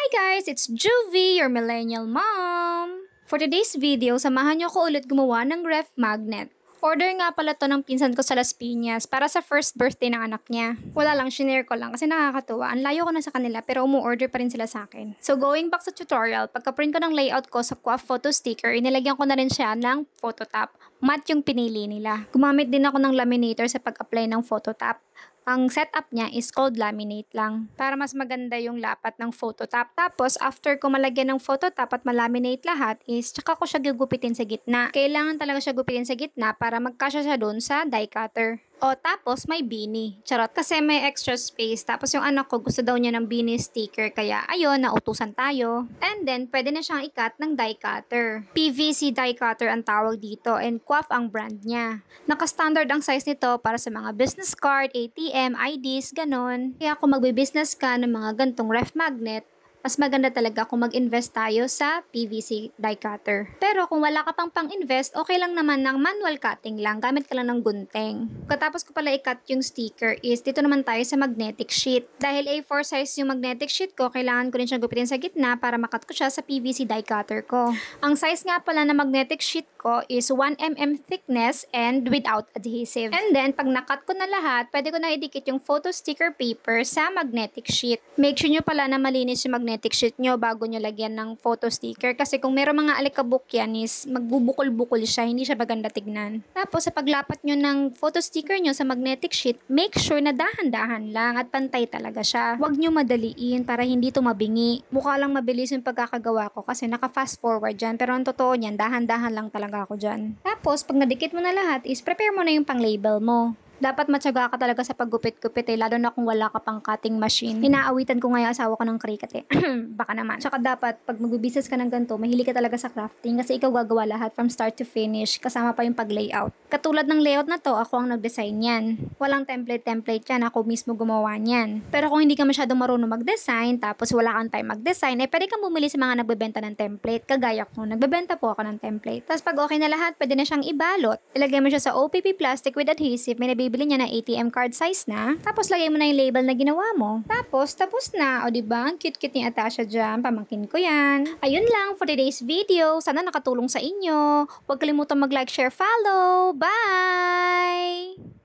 Hi guys! It's Juvie, your millennial mom! For today's video, samahan niyo ko ulit gumawa ng ref magnet. Order nga pala to ng pinsan ko sa Las Piñas para sa first birthday ng anak niya. Wala lang, shinare ko lang kasi nakakatuwa. Ang layo ko na sa kanila pero umu-order pa rin sila sa akin. So going back sa tutorial, pagka-print ko ng layout ko sa Coaf photo sticker, inilagyan ko na rin siya ng phototop. Matte yung pinili nila. Gumamit din ako ng laminator sa pag-apply ng phototop. Ang setup niya is cold laminate lang para mas maganda yung lapat ng phototop. Tapos, after ko malagyan ng phototop at malaminate lahat is tsaka ko siya gugupitin sa gitna. Kailangan talaga siya gupitin sa gitna para magkasya siya doon sa die cutter. O tapos may beanie. Charot. Kasi may extra space. Tapos yung anak ko gusto daw niya ng beanie sticker. Kaya ayun, nautusan tayo. And then, pwede na siyang ikat ng die cutter. PVC die cutter ang tawag dito. And Coaf ang brand niya. Naka-standard ang size nito para sa mga business card, ATM, IDs, ganon. Kaya kung magbe-business ka ng mga gantong ref magnet, mas maganda talaga kung mag-invest tayo sa PVC die cutter. Pero kung wala ka pang invest, okay lang naman ng manual cutting lang. Gamit ka lang ng gunting. Katapos ko pala i-cut yung sticker is dito naman tayo sa magnetic sheet. Dahil A4 size yung magnetic sheet ko, kailangan ko rin siyang gupitin sa gitna para makat ko siya sa PVC die cutter ko. Ang size nga pala na magnetic sheet ko is 1mm thickness and without adhesive. And then, pag nakat ko na lahat, pwede ko na idikit yung photo sticker paper sa magnetic sheet. Make sure nyo pala na malinis yung magnetic sheet nyo bago nyo lagyan ng photo sticker. Kasi kung meron mga alikabok yan is magbubukol-bukol siya, hindi siya maganda tignan. Tapos, sa paglapat nyo ng photo sticker nyo sa magnetic sheet, make sure na dahan-dahan lang at pantay talaga siya. Huwag nyo madaliin para hindi ito mabingi. Mukha lang mabilis yung pagkakagawa ko kasi naka-fast forward dyan. Pero ang totoo niyan, dahan-dahan lang talaga ako dyan. Tapos, pag nadikit mo na lahat is prepare mo na yung pang-label mo. Dapat matyaga ka talaga sa paggupit-gupit lalo na kung wala ka pang cutting machine. Inaawitan ko nga yung asawa ko ng cricut Baka naman. Tsaka dapat, pag mag-business ka ng ganito, mahilig ka talaga sa crafting kasi ikaw gagawa lahat from start to finish, kasama pa yung pag-layout. Katulad ng layout na to, ako ang nag-design yan. Walang template yan, ako mismo gumawa niyan. Pero kung hindi ka masyadong marunong mag-design, tapos wala kang time mag-design, pwede kang bumili sa mga nagbebenta ng template. Kagaya ko, nagbebenta po ako ng template. Tapos pag okay na lahat, pwede na siyang ibalot. Ilagay mo siya sa OPP plastic with adhesive, may bibili niya na ATM card size na. Tapos, lagay mo na yung label na ginawa mo. Tapos na. O, diba? Ang cute-cute ni Atasha dyan. Pamangkin ko yan. Ayun lang for today's video. Sana nakatulong sa inyo. Huwag kalimutang mag-like, share, follow. Bye!